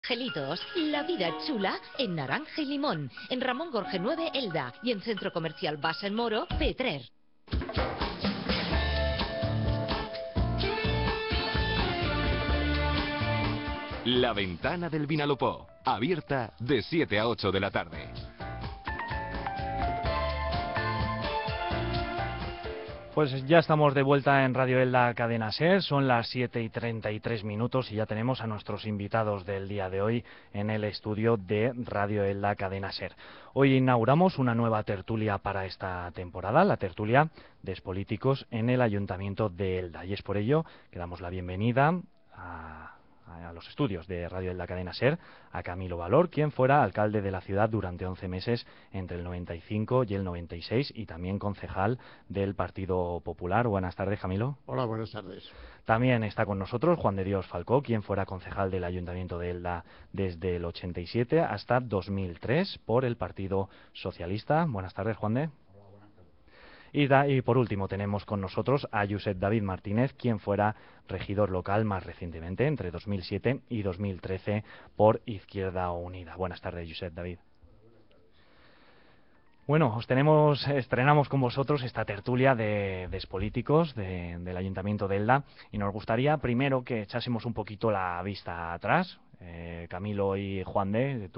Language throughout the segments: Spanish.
Gelitos, la vida chula en naranja y limón. En Ramón Gorge 9, Elda. Y en Centro Comercial Basa en Moro, Petrer. La Ventana del Vinalopó, abierta de 7 a 8 de la tarde. Pues ya estamos de vuelta en Radio Elda Cadena SER, son las 7:33 y ya tenemos a nuestros invitados del día de hoy en el estudio de Radio Elda Cadena SER. Hoy inauguramos una nueva tertulia para esta temporada, la tertulia de Expolíticos en el Ayuntamiento de Elda, y es por ello que damos la bienvenida a los estudios de Radio Elda Cadena SER a Camilo Valor, quien fuera alcalde de la ciudad durante 11 meses entre el 95 y el 96 y también concejal del Partido Popular. Buenas tardes, Camilo. Hola, buenas tardes. También está con nosotros Juan de Dios Falcó, quien fuera concejal del Ayuntamiento de Elda desde el 87 hasta 2003 por el Partido Socialista. Buenas tardes, Juan de. Y por último tenemos con nosotros a Josep David Martínez, quien fuera regidor local más recientemente, entre 2007 y 2013, por Izquierda Unida. Buenas tardes, Josep David. Bueno, estrenamos con vosotros esta tertulia de Expolíticos del Ayuntamiento de Elda, y nos gustaría primero que echásemos un poquito la vista atrás. Camilo y Juan de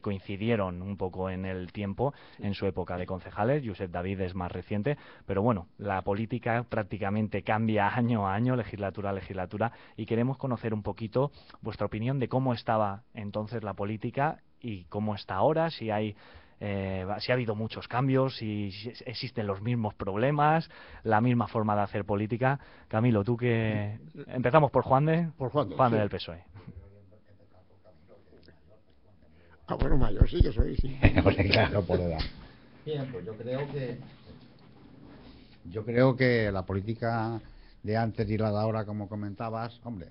coincidieron un poco en el tiempo, en su época de concejales. Josep David es más reciente, pero bueno, la política prácticamente cambia año a año, legislatura a legislatura, y queremos conocer un poquito vuestra opinión de cómo estaba entonces la política y cómo está ahora, si ha habido muchos cambios, si existen los mismos problemas, la misma forma de hacer política. Camilo, tú que... Empezamos por Juan de. Por Juan de, Juan de sí. del PSOE. Ah, bueno, mayor sí que soy, sí. Claro, por edad. Bien, pues yo creo que la política de antes y la de ahora, como comentabas, hombre,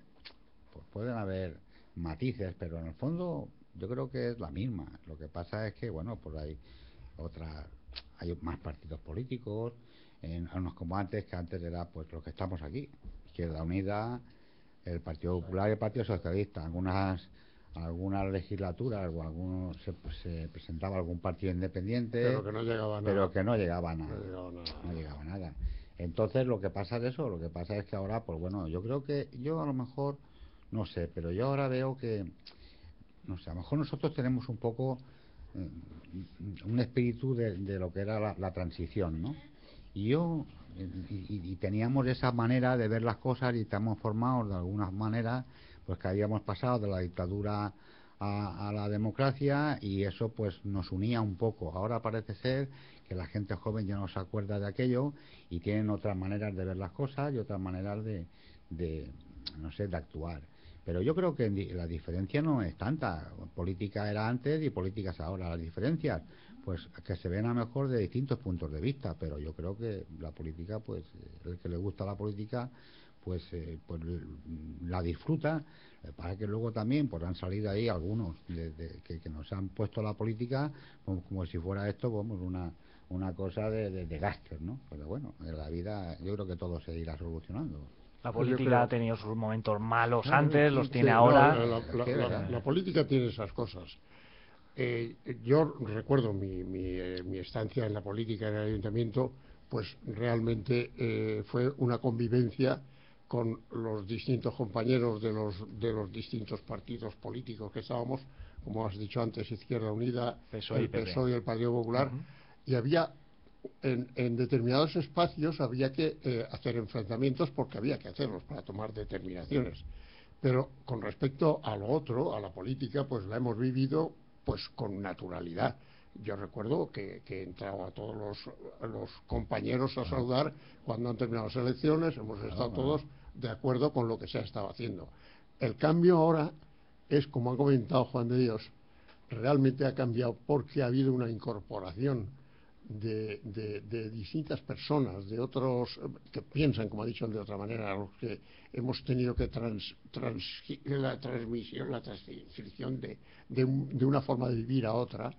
pues pueden haber matices, pero en el fondo yo creo que es la misma. Lo que pasa es que, bueno, pues hay más partidos políticos, unos como antes, que antes era pues lo que estamos aquí, Izquierda Unida, el Partido Popular y el Partido Socialista. Algunas legislaturas o se presentaba algún partido independiente, pero que no llegaba a nada. No llegaba a nada. Entonces lo que pasa es que ahora, pues bueno, yo creo que yo a lo mejor, no sé, pero yo ahora veo que, no sé, a lo mejor nosotros tenemos un poco un espíritu de lo que era la transición, ¿no? Y teníamos esa manera de ver las cosas, y estamos formados de alguna manera, pues que habíamos pasado de la dictadura a la democracia, y eso pues nos unía un poco. Ahora parece ser que la gente joven ya no se acuerda de aquello y tienen otras maneras de ver las cosas y otras maneras de no sé, de actuar. Pero yo creo que la diferencia no es tanta. Política era antes y política es ahora. Las diferencias, pues que se ven a lo mejor de distintos puntos de vista, pero yo creo que la política, pues el que le gusta la política, pues la disfruta. Para que luego también pues han salido ahí algunos que nos han puesto la política como si fuera esto como una cosa de gastos, ¿no? Pero bueno, en la vida yo creo que todo se irá solucionando. La política ha tenido sus momentos malos antes, los tiene ahora. La política tiene esas cosas. Yo recuerdo mi estancia en la política en el ayuntamiento, pues realmente fue una convivencia con los distintos compañeros de los distintos partidos políticos que estábamos, como has dicho antes, Izquierda Unida, PSOE, el PSOE y el Partido Popular, y había en determinados espacios había que hacer enfrentamientos porque había que hacerlos para tomar determinaciones. Pero con respecto a lo otro, a la política, pues la hemos vivido pues con naturalidad. Yo recuerdo que he entrado a todos los compañeros a saludar cuando han terminado las elecciones, hemos estado todos de acuerdo con lo que se ha estado haciendo. El cambio ahora es, como ha comentado Juan de Dios, realmente ha cambiado porque ha habido una incorporación de distintas personas, de otros que piensan, como ha dicho él, de otra manera, a los que hemos tenido que la transición de una forma de vivir a otra,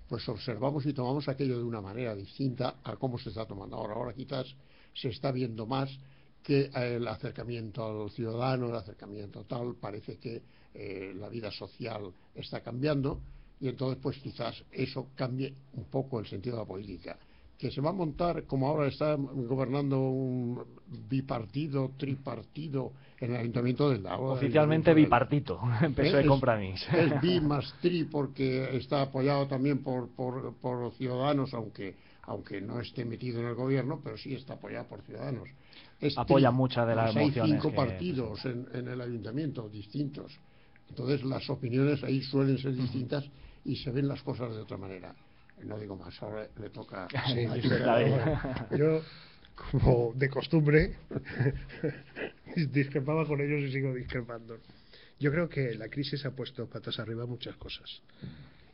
pues observamos y tomamos aquello de una manera distinta a cómo se está tomando ahora. Ahora quizás se está viendo más que el acercamiento al ciudadano, el acercamiento tal, parece que la vida social está cambiando, y entonces pues quizás eso cambie un poco el sentido de la política. Que se va a montar, como ahora está gobernando, un bipartido, tripartido en el Ayuntamiento del Elda. Oficialmente bipartito, PSOE Compromís. Es bi más tri, porque está apoyado también por Ciudadanos, aunque no esté metido en el gobierno, pero sí está apoyado por Ciudadanos. Apoya muchas de las mociones. Hay 5 partidos en el ayuntamiento distintos. Entonces las opiniones ahí suelen ser distintas y se ven las cosas de otra manera. No digo más, ahora le toca sí, a yo, como de costumbre, discrepaba con ellos y sigo discrepando. Yo creo que la crisis ha puesto patas arriba muchas cosas.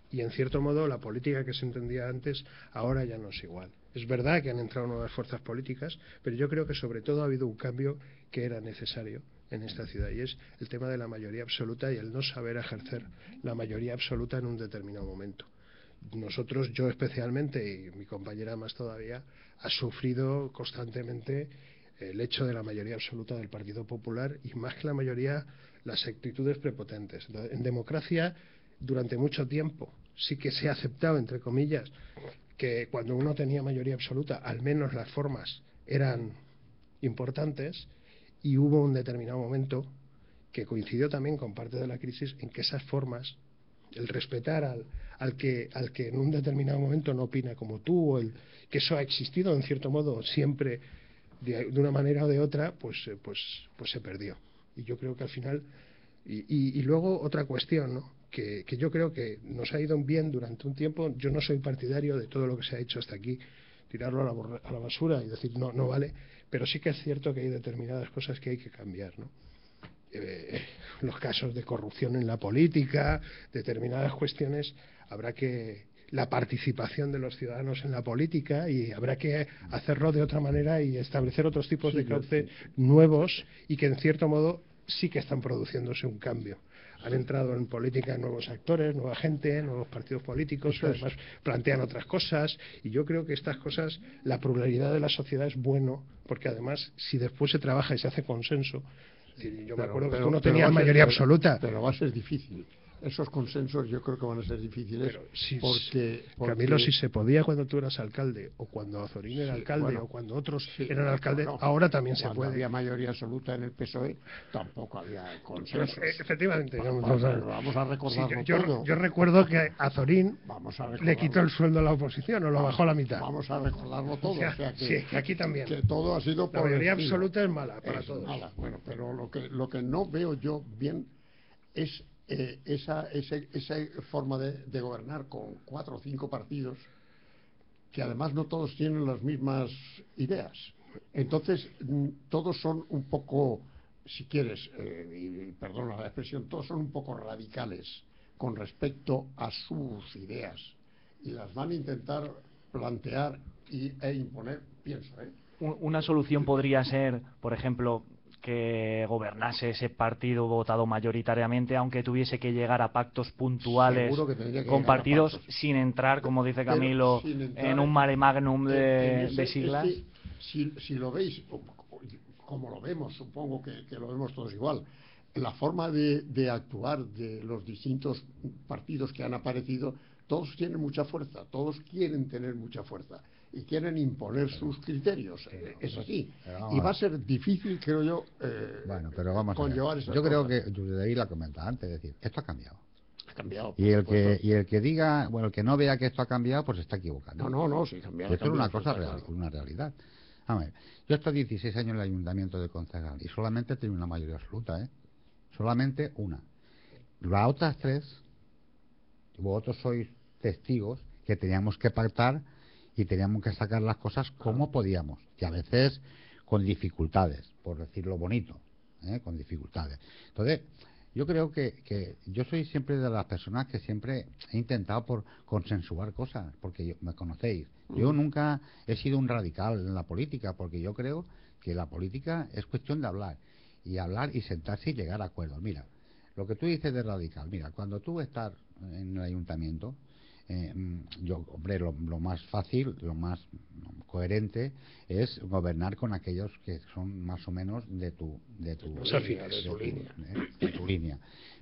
Y en cierto modo la política que se entendía antes ahora ya no es igual. Es verdad que han entrado nuevas fuerzas políticas, pero yo creo que sobre todo ha habido un cambio que era necesario en esta ciudad, y es el tema de la mayoría absoluta y el no saber ejercer la mayoría absoluta en un determinado momento. Nosotros, yo especialmente, y mi compañera más todavía, ha sufrido constantemente el hecho de la mayoría absoluta del Partido Popular, y más que la mayoría, las actitudes prepotentes. En democracia, durante mucho tiempo, sí que se ha aceptado, entre comillas, que cuando uno tenía mayoría absoluta, al menos las formas eran importantes, y hubo un determinado momento que coincidió también con parte de la crisis en que esas formas, el respetar al que en un determinado momento no opina como tú, o que eso ha existido en cierto modo siempre de una manera o de otra, pues se perdió. Y yo creo que al final, y luego otra cuestión, ¿no? que yo creo que nos ha ido bien durante un tiempo. Yo no soy partidario de todo lo que se ha hecho hasta aquí, tirarlo a la basura y decir no vale, pero sí que es cierto que hay determinadas cosas que hay que cambiar, ¿no? Los casos de corrupción en la política, determinadas cuestiones, habrá que la participación de los ciudadanos en la política, y habrá que hacerlo de otra manera y establecer otros tipos de cauce nuevos, y que en cierto modo sí que están produciéndose un cambio. Han entrado en política nuevos actores, nueva gente, nuevos partidos políticos que además plantean otras cosas, y yo creo que estas cosas, la pluralidad de la sociedad es bueno, porque además si después se trabaja y se hace consenso, yo me acuerdo que tú no tenías mayoría absoluta. Pero va a ser difícil. Esos consensos yo creo que van a ser difíciles, porque Camilo, si se podía cuando tú eras alcalde, o cuando Azorín era alcalde, o cuando otros eran alcaldes, ahora también se puede. Cuando había mayoría absoluta en el PSOE tampoco había consensos. Efectivamente, vamos a recordarlo todo. Yo recuerdo que Azorín le quitó el sueldo a la oposición, o lo bajó a la mitad. Vamos a recordarlo todo. O sea que aquí también. Que todo ha sido por la mayoría absoluta es mala para todos. Mala. Bueno, pero lo que no veo yo bien es esa forma de gobernar con 4 o 5 partidos, que además no todos tienen las mismas ideas. Entonces todos son un poco, si quieres, y perdona la expresión, todos son un poco radicales con respecto a sus ideas, y las van a intentar plantear e imponer, pienso. Una solución podría ser, por ejemplo, que gobernase ese partido votado mayoritariamente, aunque tuviese que llegar a pactos puntuales con partidos, sin entrar, como dice Camilo, en un mare magnum de siglas. Es que, si lo veis, como lo vemos, supongo que lo vemos todos igual, la forma de actuar de los distintos partidos que han aparecido, todos tienen mucha fuerza, todos quieren tener mucha fuerza y quieren imponer sus criterios. Es así. Y va a ser difícil, creo yo, bueno, pero vamos conllevar esas Yo creo cosas. que de ahí la comentaba antes, es decir, esto ha cambiado. Ha cambiado. Y el que diga, bueno, el que no vea que esto ha cambiado, pues está equivocado. No, sí, cambiado. Esto es una cosa real, una realidad. A ver, yo he estado 16 años en el ayuntamiento de concejal y solamente he tenido una mayoría absoluta, solamente una. Las otras 3, vosotros sois testigos que teníamos que pactar y teníamos que sacar las cosas como podíamos, y a veces con dificultades, por decirlo bonito, con dificultades. Entonces, yo creo que yo soy siempre de las personas que siempre he intentado por consensuar cosas, porque me conocéis. Yo nunca he sido un radical en la política, porque yo creo que la política es cuestión de hablar y sentarse y llegar a acuerdos. Mira, lo que tú dices de radical, mira, cuando tú estás en el ayuntamiento, hombre, lo más fácil, lo más coherente es gobernar con aquellos que son más o menos de tu línea.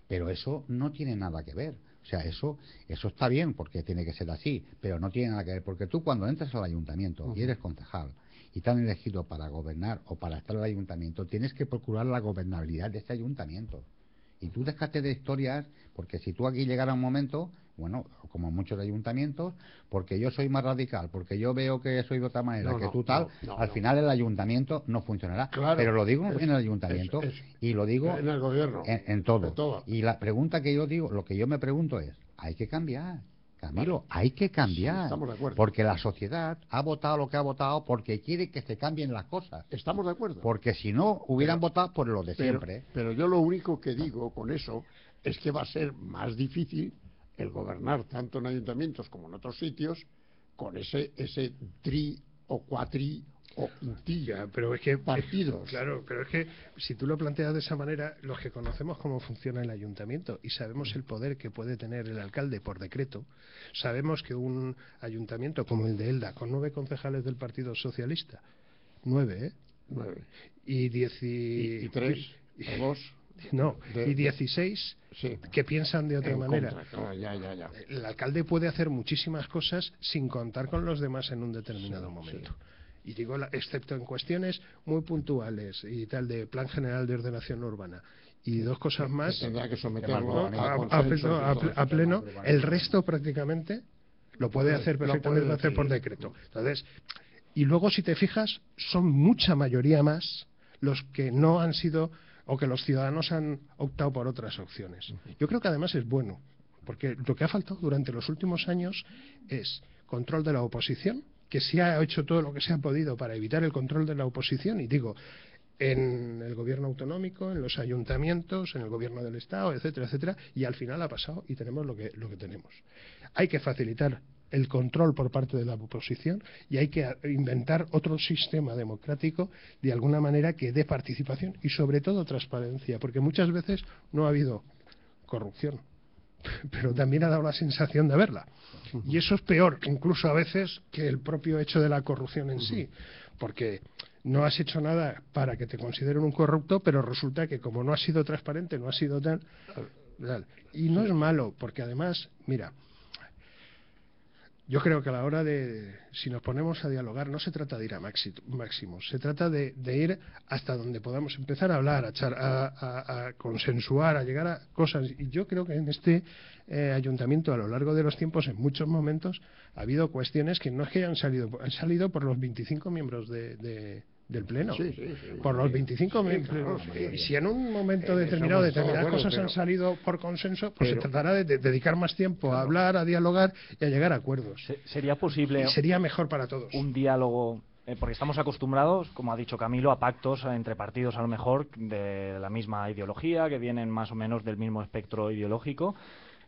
Pero eso no tiene nada que ver. O sea, eso está bien porque tiene que ser así, pero no tiene nada que ver. Porque tú cuando entras al ayuntamiento y eres concejal y te han elegido para gobernar o para estar en el ayuntamiento, tienes que procurar la gobernabilidad de ese ayuntamiento. Y tú déjate de historias, porque si tú aquí llegara un momento, bueno, como muchos ayuntamientos, porque yo soy más radical, porque yo veo que soy de otra manera que tú tal, al final el ayuntamiento no funcionará. Claro, pero lo digo en el ayuntamiento y lo digo en el gobierno, en todo. de todo. Y la pregunta que yo digo, lo que yo me pregunto es, hay que cambiar. Camilo, hay que cambiar, sí, estamos de acuerdo. porque la sociedad ha votado lo que ha votado porque quiere que se cambien las cosas. Estamos de acuerdo. Porque si no, hubieran votado por lo de siempre. Pero yo lo único que digo con eso es que va a ser más difícil el gobernar tanto en ayuntamientos como en otros sitios con ese tri o cuatri o quintilla, pero es que partidos. Claro, pero es que si tú lo planteas de esa manera, los que conocemos cómo funciona el ayuntamiento y sabemos el poder que puede tener el alcalde por decreto, sabemos que un ayuntamiento como el de Elda, con 9 concejales del Partido Socialista, 9, 9. Y 3 o 2. No, y 16 sí, que piensan de otra manera. Ya. El alcalde puede hacer muchísimas cosas sin contar con los demás en un determinado momento. Y digo, excepto en cuestiones muy puntuales y tal de plan general de ordenación urbana. Y 2 cosas más. Tendrá que someterlo a pleno. El resto prácticamente lo puede hacer perfectamente hacer por decreto. Entonces, y luego si te fijas, son mucha mayoría más los que no han sido o que los ciudadanos han optado por otras opciones. Yo creo que además es bueno, porque lo que ha faltado durante los últimos años es control de la oposición, que se ha hecho todo lo que se ha podido para evitar el control de la oposición, y digo, en el gobierno autonómico, en los ayuntamientos, en el gobierno del Estado, etcétera, etcétera, y al final ha pasado y tenemos lo que tenemos. Hay que facilitar el control por parte de la oposición y hay que inventar otro sistema democrático de alguna manera que dé participación y sobre todo transparencia, porque muchas veces no ha habido corrupción, pero también ha dado la sensación de haberla. Y eso es peor, incluso a veces, que el propio hecho de la corrupción en sí, porque no has hecho nada para que te consideren un corrupto, pero resulta que como no has sido transparente, no has sido tal. Y no es malo, porque además, mira, yo creo que a la hora de, si nos ponemos a dialogar, no se trata de ir a máximos, se trata de ir hasta donde podamos empezar a hablar, a consensuar, a llegar a cosas. Y yo creo que en este ayuntamiento, a lo largo de los tiempos, en muchos momentos, ha habido cuestiones que no es que han salido por los 25 miembros del Pleno, por los 25 miembros. Y si en un momento determinadas cosas han salido por consenso, pues se tratará de dedicar más tiempo a hablar, a dialogar y a llegar a acuerdos. ¿Sería posible y sería mejor para todos un diálogo? Porque estamos acostumbrados, como ha dicho Camilo, a pactos entre partidos a lo mejor de la misma ideología, que vienen más o menos del mismo espectro ideológico.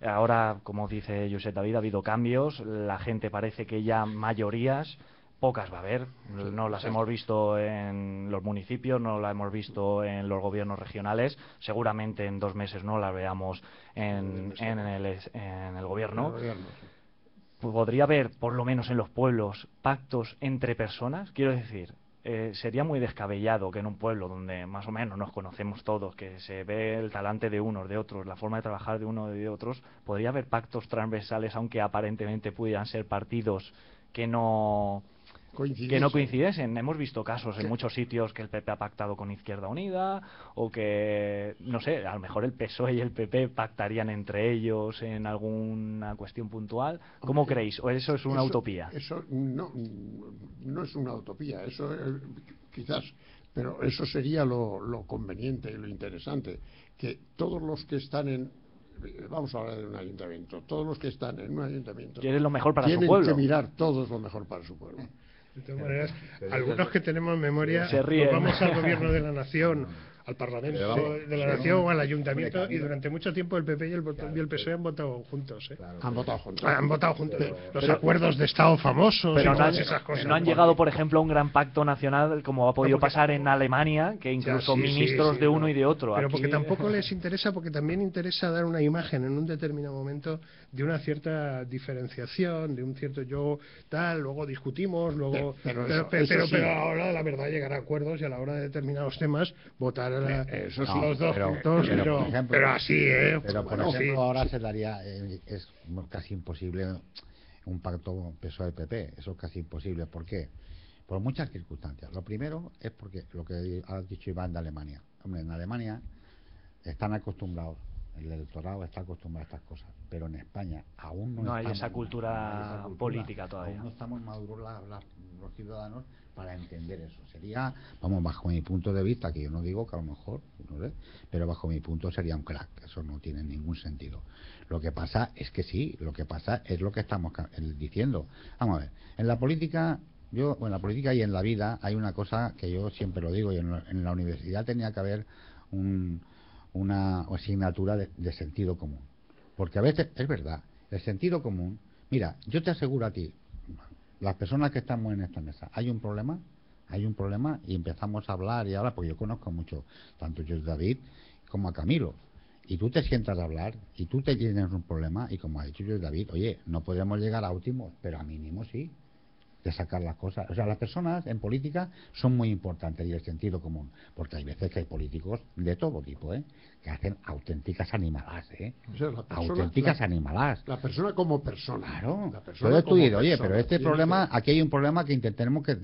Ahora, como dice Josep David, ha habido cambios, la gente parece que ya mayorías pocas va a haber, no las hemos visto en los municipios, no las hemos visto en los gobiernos regionales, seguramente en 2 meses no las veamos en el gobierno. ¿Podría haber, por lo menos en los pueblos, pactos entre personas? Quiero decir, sería muy descabellado que en un pueblo donde más o menos nos conocemos todos, que se ve el talante de unos, de otros, la forma de trabajar de unos y de otros, podría haber pactos transversales, aunque aparentemente pudieran ser partidos que no coincidiesen. Hemos visto casos en muchos sitios que el PP ha pactado con Izquierda Unida, o que, no sé, a lo mejor el PSOE y el PP pactarían entre ellos en alguna cuestión puntual. ¿Cómo creéis? ¿O eso es una utopía? Eso no es una utopía, eso quizás, pero eso sería lo conveniente y lo interesante, que todos los que están vamos a hablar de un ayuntamiento, todos los que están en un ayuntamiento quieren lo mejor para su pueblo. Tienen que mirar todos lo mejor para su pueblo. De todas maneras, algunos que tenemos memoria, nos vamos al gobierno de la nación, al Parlamento de la Nación o al Ayuntamiento, y durante mucho tiempo el PP y el PSOE han votado juntos. Han votado juntos. Han votado juntos. Los acuerdos de Estado famosos, pero y todas esas cosas. No han llegado, por ejemplo, a un gran pacto nacional como ha podido pasar en Alemania, que incluso ministros de uno y de otro. Pero porque tampoco les interesa, porque también interesa dar una imagen en un determinado momento de una cierta diferenciación, de un cierto yo tal, luego discutimos, luego pero ahora la verdad llegar a acuerdos, y a la hora de determinados temas votar Eso sí. los dos pero- juntos, pero, por ejemplo, pero así, Pero, por Bueno, ejemplo, sí. ahora se daría, es casi imposible un pacto PSOE-PP, eso es casi imposible. ¿Por qué? Por muchas circunstancias. Lo primero es porque lo que ha dicho Iván de Alemania. Hombre, en Alemania están acostumbrados, el electorado está acostumbrado a estas cosas, pero en España aún no, No hay estamos- esa cultura no hay esa cultura. política todavía. Aún no estamos maduros los ciudadanos para entender eso. Sería, vamos, bajo mi punto de vista, que yo no digo que a lo mejor, no sé, pero bajo mi punto sería un crack. Eso no tiene ningún sentido. Lo que pasa es que sí, lo que pasa es lo que estamos diciendo. Vamos a ver, en la política, en la política y en la vida hay una cosa que yo siempre lo digo, y en la universidad tenía que haber una asignatura de sentido común. Porque a veces, es verdad, el sentido común, mira, yo te aseguro a ti, las personas que estamos en esta mesa, hay un problema y empezamos a hablar y hablar, porque yo conozco mucho, tanto yo David como a Camilo, y tú te sientas a hablar y tú te tienes un problema y como ha dicho yo David, oye, no podemos llegar a óptimos, pero a mínimo sí, de sacar las cosas. O sea, las personas en política son muy importantes y el sentido común, porque hay veces que hay políticos de todo tipo, que hacen auténticas animaladas, O sea, la persona- auténticas la- animaladas. La persona como persona. Claro, La persona entonces tú como dices, oye, persona. pero este Tiene problema, que- aquí hay un problema que tenemos que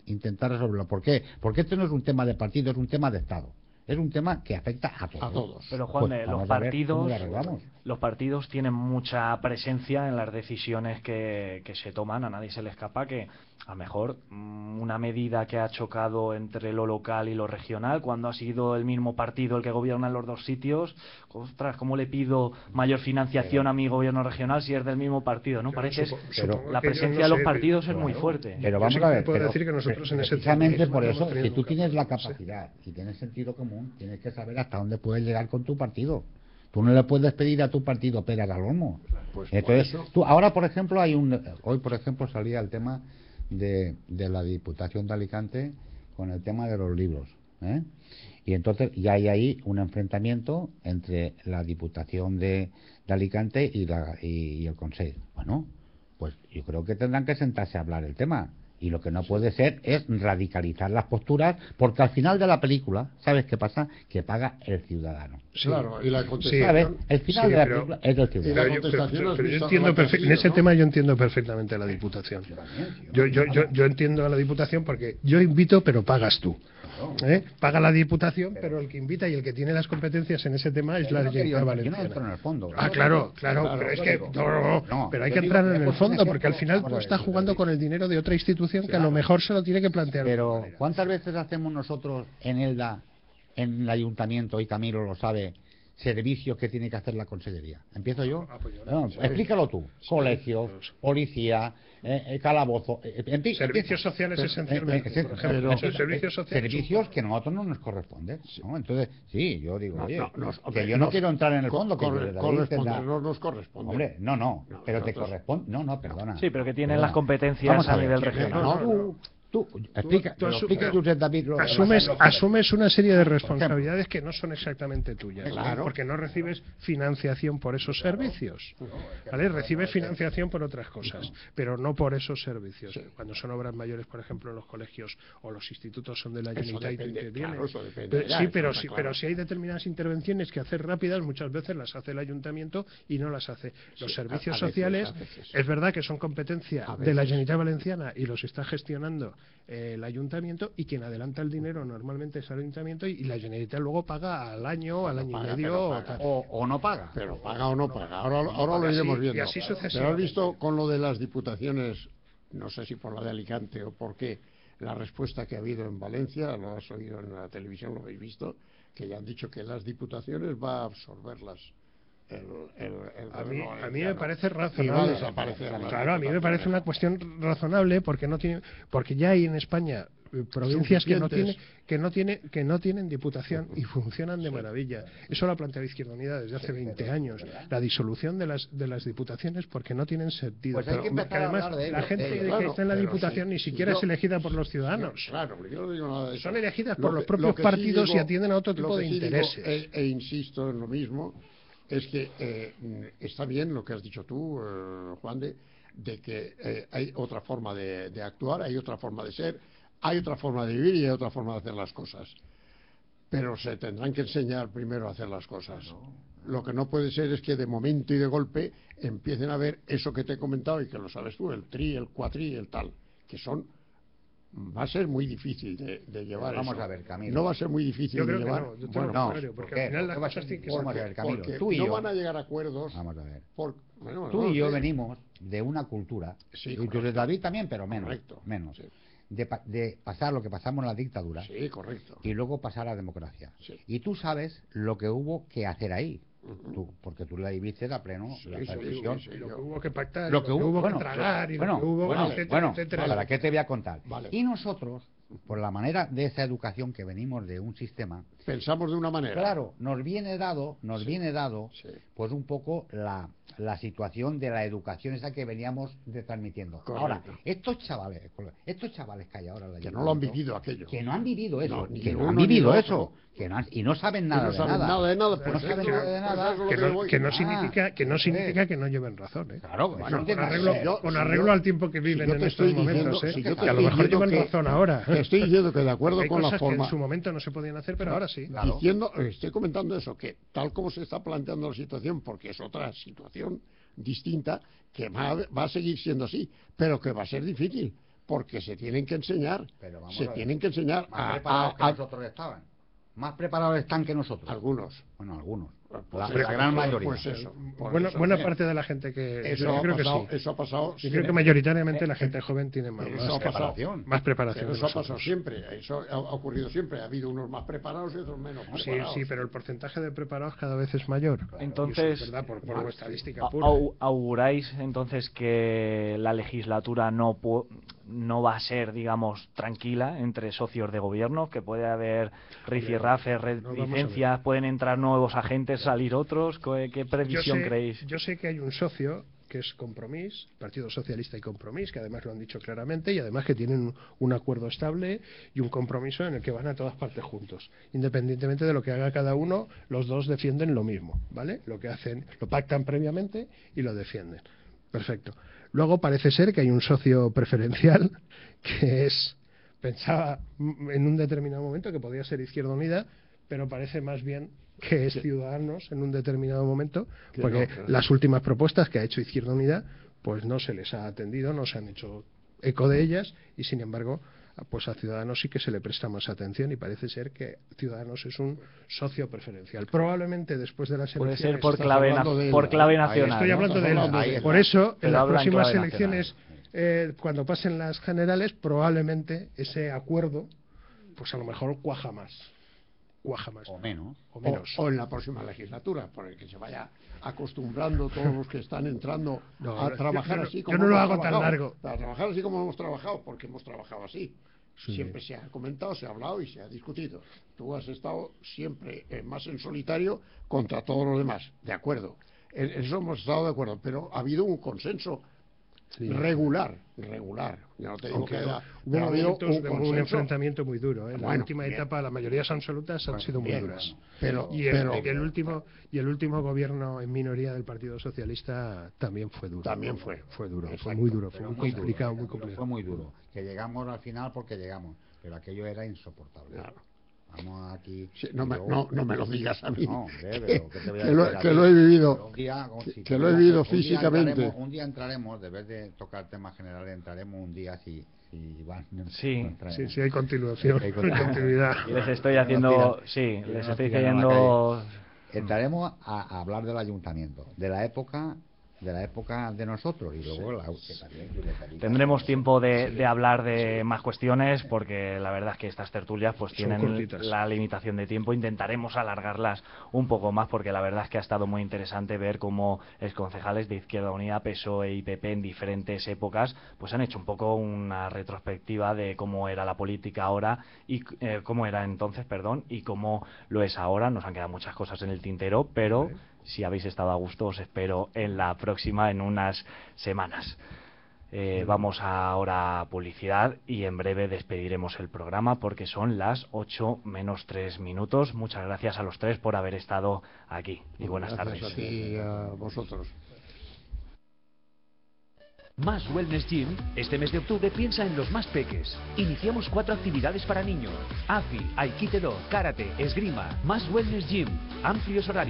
intentar resolverlo. ¿Por qué? Porque esto no es un tema de partido, es un tema de Estado. Es un tema que afecta a todos. A todos. Pero Juan, Pues los vamos a ver cómo lo arreglamos. partidos tienen mucha presencia en las decisiones que se toman. A nadie se le escapa que a lo mejor una medida que ha chocado entre lo local y lo regional, cuando ha sido el mismo partido el que gobierna en los dos sitios, ostras, ¿cómo le pido mayor financiación a mi gobierno regional si es del mismo partido? ¿No? Parece supongo la que yo presencia no de los sé, partidos es muy fuerte. Pero Yo vamos sí a que ver, puedo pero decir que nosotros en ese precisamente tema por no eso, hemos tenido si tú nunca tienes la problemas, capacidad y tienes sentido común, tienes que saber hasta dónde puedes llegar con tu partido. Tú no le puedes pedir a tu partido peras al olmo. Pues por Entonces, eso- tú ahora, por ejemplo, hoy, por ejemplo, salía el tema de la Diputación de Alicante con el tema de los libros, ¿eh? Y entonces ya hay ahí un enfrentamiento entre la Diputación de Alicante y el Consejo. Bueno, pues yo creo que tendrán que sentarse a hablar el tema. Y lo que no puede ser es radicalizar las posturas, porque al final de la película, ¿sabes qué pasa? Que paga el ciudadano. Sí. Claro, y la ¿Sabes? contestación... El final Sí, de la pero- película es del y la ciudadano. contestación has Pero yo visto entiendo a la en ese ¿no? tema yo entiendo perfectamente a la Diputación. Yo entiendo a la Diputación porque yo invito pero pagas tú. Paga la Diputación, pero el que invita y el que tiene las competencias en ese tema es la Yo no Generalitat entro en Valenciana. el fondo. Claro, Claro, pero es yo que digo, no, pero hay yo que digo entrar que en he el puesto un fondo porque al ejemplo, final vamos tú a ver, estás jugando David. con el dinero de otra institución que a lo Claro. mejor se lo tiene que plantear de otra Pero manera. ¿cuántas veces hacemos nosotros en ELDA, en el ayuntamiento, y Camilo lo sabe, servicios que tiene que hacer la consellería? ¿Empiezo yo? Pues yo No, explícalo tú. Colegios, policía, calabozo. Servicios sociales esencialmente, por ejemplo. Servicios sociales. Servicios que a nosotros no nos corresponden, ¿no? Entonces, sí, yo digo, oye, hombre, que yo no quiero entrar en el fondo. Que yo, David, corresponde, no nos corresponde. Hombre, no, pero te nosotros- corresponde. No, perdona. Sí, pero que tienen Perdona. las competencias Vamos a ver, nivel que- regional. No, tú explica, tú explica Josep David. Asumes una serie de responsabilidades que no son exactamente tuyas, Claro. porque no recibes financiación por esos servicios, ¿vale? Recibes financiación por otras cosas, pero no por esos servicios. Cuando son obras mayores, por ejemplo, en los colegios o los institutos son de la Eso Generalitat y tú depende, intervienes. claro, eso depende. Pero, Ya, sí, eso pero está sí, claro. pero si hay determinadas intervenciones que hacer rápidas, muchas veces las hace el ayuntamiento y no las hace. Los Sí, servicios a veces, sociales, a veces. es verdad que son competencia A de la veces. Generalitat Valenciana y los está gestionando el ayuntamiento, y quien adelanta el dinero normalmente es el ayuntamiento, y la Generalitat luego paga al año Paga, y pero medio. paga. tal. O no paga. Pero paga o no paga. Ahora paga, lo iremos sí, viendo. y así Pero sucesivamente. has visto con lo de las diputaciones, no sé si por la de Alicante o por qué, la respuesta que ha habido en Valencia, lo has oído en la televisión, lo habéis visto, que ya han dicho que las diputaciones va a absorberlas. A mí me valenciano. parece Y va a razonable. desaparecer las Claro, a mí me parece diputaciones. una cuestión razonable porque ya hay en España provincias Suficientes. que no tienen diputación y funcionan de maravilla. Eso lo ha planteado Izquierda Unida desde hace 20 años. La disolución de las diputaciones porque no tienen sentido. Pues hay Pero que empezar que a además hablar de ello, la gente de ello. que Claro, está en la pero diputación sí, ni siquiera yo- es elegida por los ciudadanos. Claro, yo no digo nada de eso. Son elegidas Lo por los que- propios lo que sí partidos y digo- atienden a otro tipo lo de que sí digo, intereses. e insisto en lo mismo, es que está bien lo que has dicho tú, Juan, de que hay otra forma de actuar, hay otra forma de ser, hay otra forma de vivir y hay otra forma de hacer las cosas. pero se tendrán que enseñar primero a hacer las cosas. Lo que no puede ser es que de momento y de golpe empiecen a ver eso que te he comentado y que lo sabes tú, el tri, el cuatri, el tal, que va a ser muy difícil de llevar. Vamos eso. a ver, Camilo. No va a ser muy difícil Yo de creo que llevar. no, yo Bueno, contrario, porque al final las cosas tienen que Vamos a ser. ver, Camilo, porque tú y no yo, van a llegar a acuerdos. vamos a ver. Bueno, Tú y yo sí. venimos de una cultura, Sí, y tú correcto. eres David también, pero menos. Correcto, menos. sí. De pasar lo que pasamos en la dictadura Sí, correcto. y luego pasar a la democracia. Sí. Y tú sabes lo que hubo que hacer ahí. Porque tú la viviste a pleno, Sí, la sí, transición. sí, Y lo que hubo que pactar, Lo que hubo, que tragar, y lo que hubo, etcétera. ¿para qué te voy a contar? Vale. Y nosotros, por la manera de esa educación que venimos de un sistema, Pensamos de una manera. claro, nos viene dado, Sí. pues un poco la situación de la educación esa que veníamos transmitiendo. Correcto. Ahora, estos chavales que hay ahora, en la Que no lo han ayuntamiento, vivido aquello. que no han vivido eso, No, ni que no uno han ni vivido otro. eso, y no saben nada no de saben nada. nada de nada, No pues saben eso- nada de pues nada. eso es lo que voy. Que no significa hombre. que no lleven razón, ¿eh? Claro, Bueno, eso Con tiene que arreglo, ser. yo- con si arreglo yo- al tiempo que viven yo en te estos estoy momentos, diciendo- si yo te que a lo estoy mejor diciendo llevan que- razón ahora. Te estoy diciendo que de acuerdo Hay con la cosas que forma. en su momento no se podían hacer, pero ahora sí. Claro. Estoy comentando eso, que tal como se está planteando la situación, porque es otra situación distinta, que va a seguir siendo así, pero que va a ser difícil, porque se tienen que enseñar, Pero vamos se a ver. tienen que enseñar Más preparados que a nosotros estaban. Más preparados están que nosotros. algunos. Bueno, algunos. Pues La eso, gran mayoría. Pues eso. por Buena, eso, buena ¿eh? parte de la gente que... Eso yo ha creo pasado, que sí. eso ha pasado. Yo creo siempre. que mayoritariamente la gente joven tiene más, Eso más ha pasado. preparación. más preparación. Pero que eso ha pasado nosotros. siempre, eso ha ocurrido siempre. Ha habido unos más preparados y otros menos Sí, preparados. sí, pero el porcentaje de preparados cada vez es mayor. Entonces, Y eso es verdad, por estadística au- pura. ¿auguráis entonces que la legislatura no va a ser, digamos, tranquila entre socios de gobierno, que puede haber rifirrafes, reticencias, pueden entrar nuevos agentes, salir otros? ¿Qué previsión creéis? Yo sé que hay un socio que es Compromís, Partido Socialista y Compromís, que además lo han dicho claramente y además que tienen un acuerdo estable y un compromiso en el que van a todas partes juntos. Independientemente de lo que haga cada uno, los dos defienden lo mismo, ¿vale? Lo que hacen, lo pactan previamente y lo defienden. Perfecto. Luego parece ser que hay un socio preferencial que pensaba en un determinado momento que podía ser Izquierda Unida, pero parece más bien que es Ciudadanos en un determinado momento, porque las últimas propuestas que ha hecho Izquierda Unida pues no se les ha atendido, no se han hecho eco de ellas y sin embargo pues a Ciudadanos sí que se le presta más atención y parece ser que Ciudadanos es un socio preferencial. Probablemente después de las Puede elecciones... ser por estás clave, hablando de por él, clave ahí nacional. Estoy ¿no? hablando de Ahí él. está. Por eso, en Pero las habla en próximas clave elecciones, cuando pasen las generales, probablemente ese acuerdo, pues a lo mejor cuaja más. O menos. O menos. O en la próxima legislatura, por el que se vaya acostumbrando todos los que están entrando No, a trabajar yo así no como lo hemos hago tan trabajado. largo. A trabajar así como hemos trabajado, porque hemos trabajado así. Sí. Siempre se ha comentado, se ha hablado y se ha discutido. Tú has estado siempre más en solitario contra todos los demás, de acuerdo. En eso hemos estado de acuerdo, pero ha habido un consenso regular. Yo no te digo Aunque que hubo pero ha habido momentos de un consenso. enfrentamiento muy duro. En la Bueno, última bien. etapa, las mayorías absolutas han sido muy Bien, duras. pero Y el último gobierno en minoría del Partido Socialista también fue duro. También fue. Fue duro, fue Exacto. muy duro, fue Pero muy duro, complicado, muy pero complicado. Fue muy duro. Que llegamos al final porque llegamos. Pero aquello era insoportable. Claro. Vamos aquí. Sí, no me lo digas a mí. No, hombre, pero ¿qué te voy a que lo, decir a que ti? lo he vivido. Pero un día, si que lo he vivido un día físicamente. Un día entraremos, de vez de tocar temas generales, entraremos un día si van. Sí. Sí, sí, hay continuación, Hay hay continuidad. Y les estoy haciendo, sí, les estoy cayendo. Entraremos a hablar del ayuntamiento, de la época de nosotros y luego que también tú le dedicas. Tendremos tiempo de hablar de más cuestiones porque la verdad es que estas tertulias pues Son tienen cortitas. la limitación de tiempo. Intentaremos alargarlas un poco más porque la verdad es que ha estado muy interesante ver cómo exconcejales de Izquierda Unida, PSOE y PP en diferentes épocas pues han hecho un poco una retrospectiva de cómo era la política ahora y cómo era entonces, perdón, y cómo lo es ahora. Nos han quedado muchas cosas en el tintero, pero si habéis estado a gusto os espero en la próxima, en unas semanas. Vamos ahora a publicidad y en breve despediremos el programa porque son las 8 menos 3 minutos. Muchas gracias a los tres por haber estado aquí y buenas Gracias tardes. a ti y a vosotros. Más Wellness Gym, este mes de octubre piensa en los más peques. Iniciamos 4 actividades para niños: AFI, Aikido, Karate, Esgrima. Más Wellness Gym, amplios horarios.